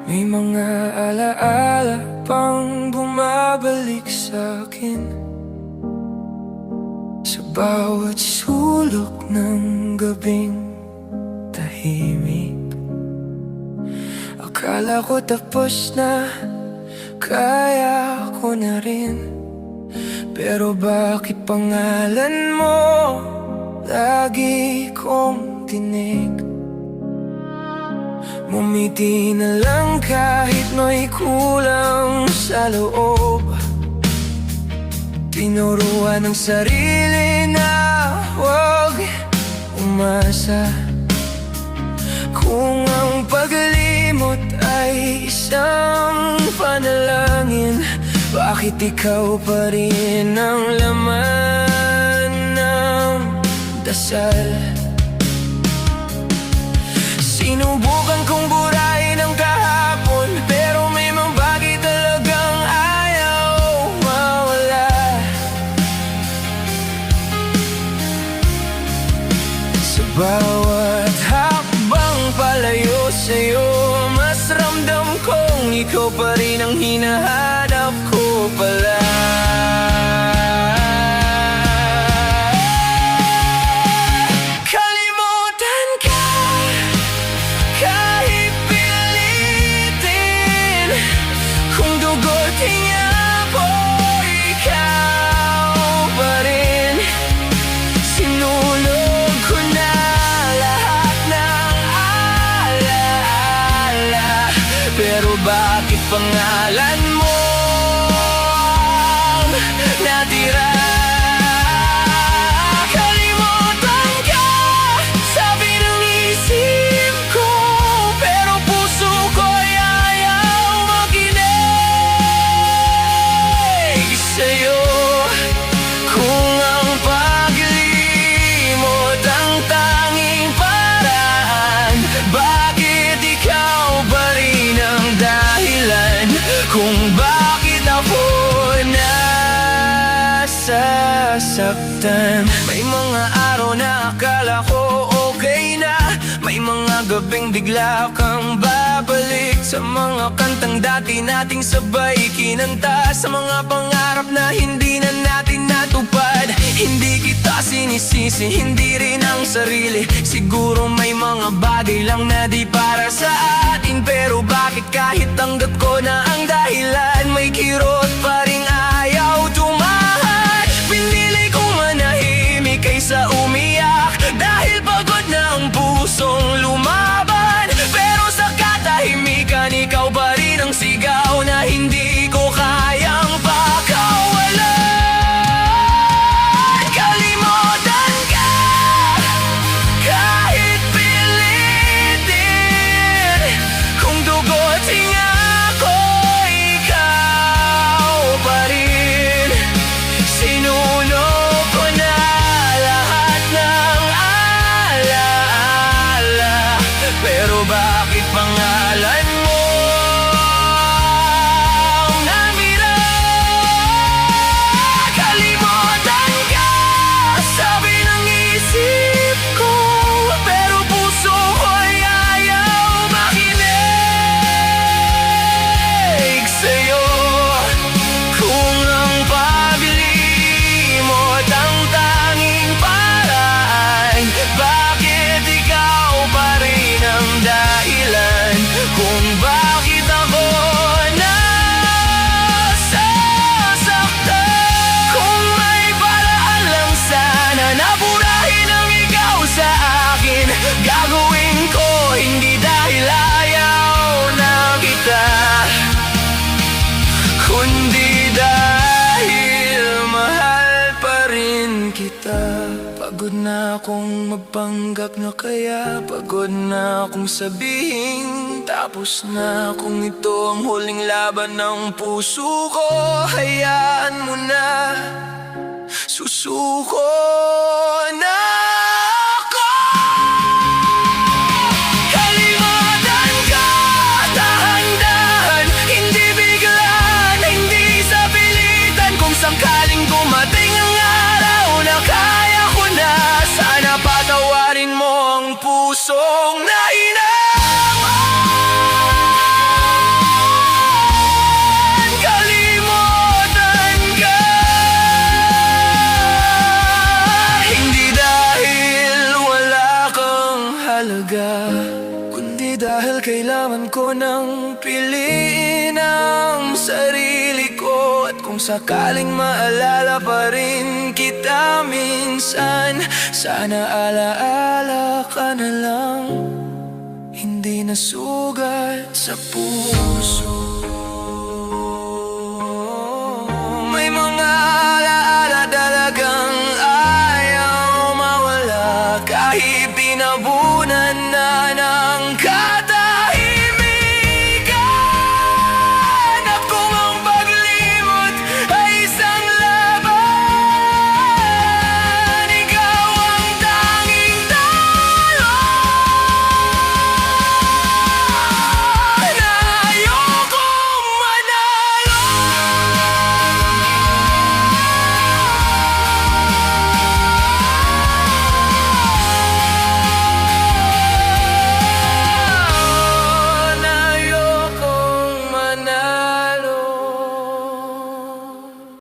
May mga alaala pang bumabalik sa'kin sa bawat sulok ng gabing tahimik. Akala ko tapos na, kaya ko na rin. Pero bakit pangalan mo lagi kong tinig? Ngumiti na lang kahit may kulang sa loob. Tinuruan ng sarili na huwag umasa. Kung ang paglimot ay isang panalangin, bakit ikaw pa rin ang laman ng dasal? Sinubukan kong burahin ang kahapon, pero may mga bagay talagang ayaw mawala. Sa bawat hakbang palayo sa'yo, mas ramdam kong ikaw pa rin ang hinahanap ko pala. Pero bakit pangalan mo natira? Kalimutan ka, sabi ng isip ko, pero puso ko'y ayaw makinig sa'yo. Kung ang paglimot ang tanging paraan, bakit ikaw pa rin ang dahilan kung bakit ako nasasaktan? May mga araw na akala ko okay na, may mga gabing bigla kang babalik sa mga kantang dati nating sabay kinanta, sa mga pangarap na hindi na natin natupad. Hindi kita sinisisi, hindi rin ang sarili. Siguro may mga bagay lang na di para sa atin, pero bakit kahit tanggap ko na ang dahilan, may kirot pa rin ayaw tumahad? Pinili kong manahimik kaysa umiyak, dahil pagod na ang pusong lumaban. Pero sa katahimikan, ikaw pa rin ang sigaw na hindi ko kayang pakawalan. Kalimutan ka, kahit pilitin. Kung dugo't hinga ko, ikaw pa rin. Sinunog ko na lahat ng alaala, pero bakit pangalan mo namira? Kalimutan ka, sabi ng isip ko, pero puso ko'y ayaw makinig sa'yo. Kung ang paglimot ang tanging paraan, bakit ikaw pa rin ang dahilan kung bakit ako nasasaktan? Kung may paraan lang sana na burahin ang ikaw sa akin, gagawin ko, hindi dahil ayaw na kita, kundi dahil mahal pa rin kita. Pagod na akong magpanggap na kaya, pagod na akong sabihin, tapos na kung ito ang huling laban ng puso ko. Hayaan mo na, susuko na ako. Kalimutan ka, dahan-dahan, hindi biglaan, hindi sa pilitan. Kung sangkaling dumating ang araw na kaya ko na, sana patawarin mo ang pusong nahinang. Dahil kailangan ko nang piliin ang sarili ko. At kung sakaling maalala pa rin kita minsan, sana alaala ka na lang, hindi na sugat sa puso.